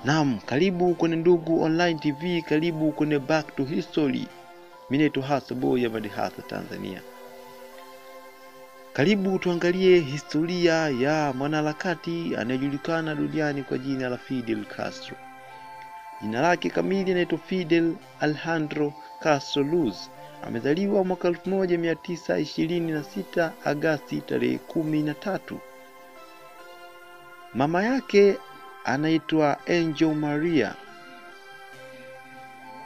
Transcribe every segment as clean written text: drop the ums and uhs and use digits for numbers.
Naam, karibu kwenye Ndugu Online TV, karibu kwenye Back to History. Mimi naitwa Hasa Boy ya Hasa Tanzania. Karibu tuangalie historia ya mwanaharakati anayejulikana duniani kwa jina la Fidel Castro. Jina lake kamili naitwa Fidel Alejandro Castro Luz. Amezaliwa mwaka 1926 Agosti tarehe 13. Mama yake anaitwa Angel Maria.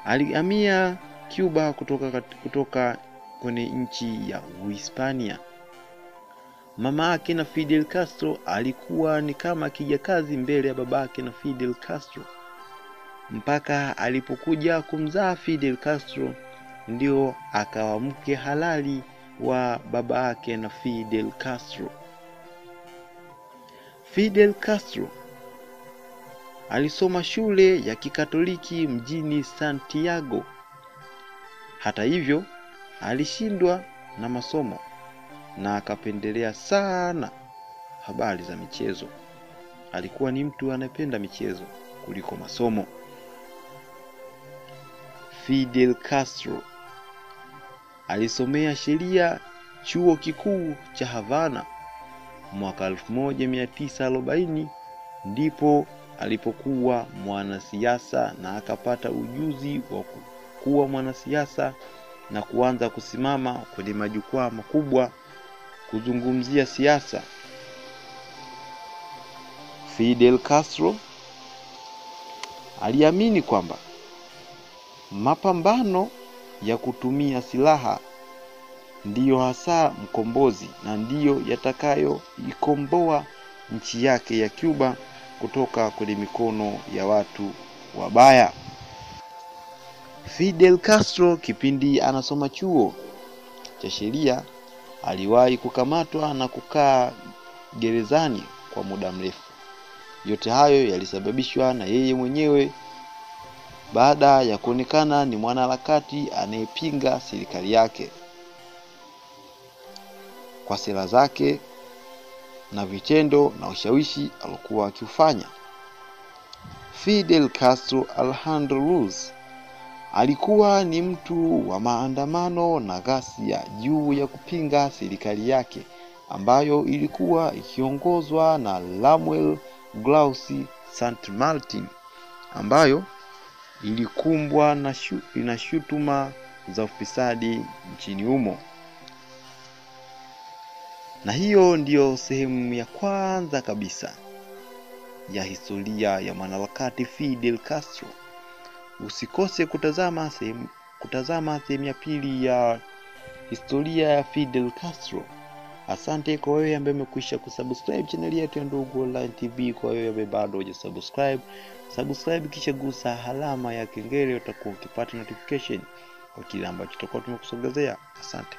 Alihamia Cuba kutoka kwenye nchi ya Uhispania. Mama yake na Fidel Castro alikuwa ni kama kijakazi mbele ya babake na Fidel Castro, mpaka alipokuja kumzaa Fidel Castro ndio akawa mke halali wa babake na Fidel Castro. Fidel Castro alisoma shule ya Kikatoliki mjini Santiago. Hata hivyo, alishindwa na masomo na akapendelea sana habari za michezo. Alikuwa ni mtu anayependa michezo kuliko masomo. Fidel Castro alisomea sheria chuo kikuu cha Havana. Mwaka 1940 ndipo alipokuwa mwanasiasa na akapata ujuzi wa kuwa mwanasiasa na kuanza kusimama kwenye majukwaa makubwa kuzungumzia siasa. Fidel Castro aliamini kwamba mapambano ya kutumia silaha ndiyo hasa mkombozi na ndiyo yatakayoikomboa nchi yake ya Cuba kutoka kwenye mikono ya watu wabaya. Fidel Castro kipindi anasoma chuo cha sheria aliwahi kukamatwa na kukaa gerezani kwa muda mrefu. Yote hayo yalisababishwa na yeye mwenyewe baada ya kuonekana ni mwanaharakati anayepinga serikali yake kwa sera zake na vitendo na ushawishi alikuwa akifanya. Fidel Castro Alejandro Luz alikuwa ni mtu wa maandamano na ghasia juu ya kupinga serikali yake ambayo ilikuwa ikiongozwa na Manuel Glauci San Martin, ambayo ilikumbwa na shutuma za ufisadi nchini humo. Na hiyo ndiyo sehemu ya kwanza kabisa ya historia ya mwanaharakati Fidel Castro. Usikose kutazama sehemu ya pili ya historia ya Fidel Castro. Asante kwa wewe ambaye umekwisha kusubscribe channel yetu ya Ndugu Online TV. Kwa wewe ambaye bado hujasubscribe, kisha gusa alama ya kengele, utakuwa ukipata notification kwa kile ambacho tutakuwa tumekusogezea. Asante.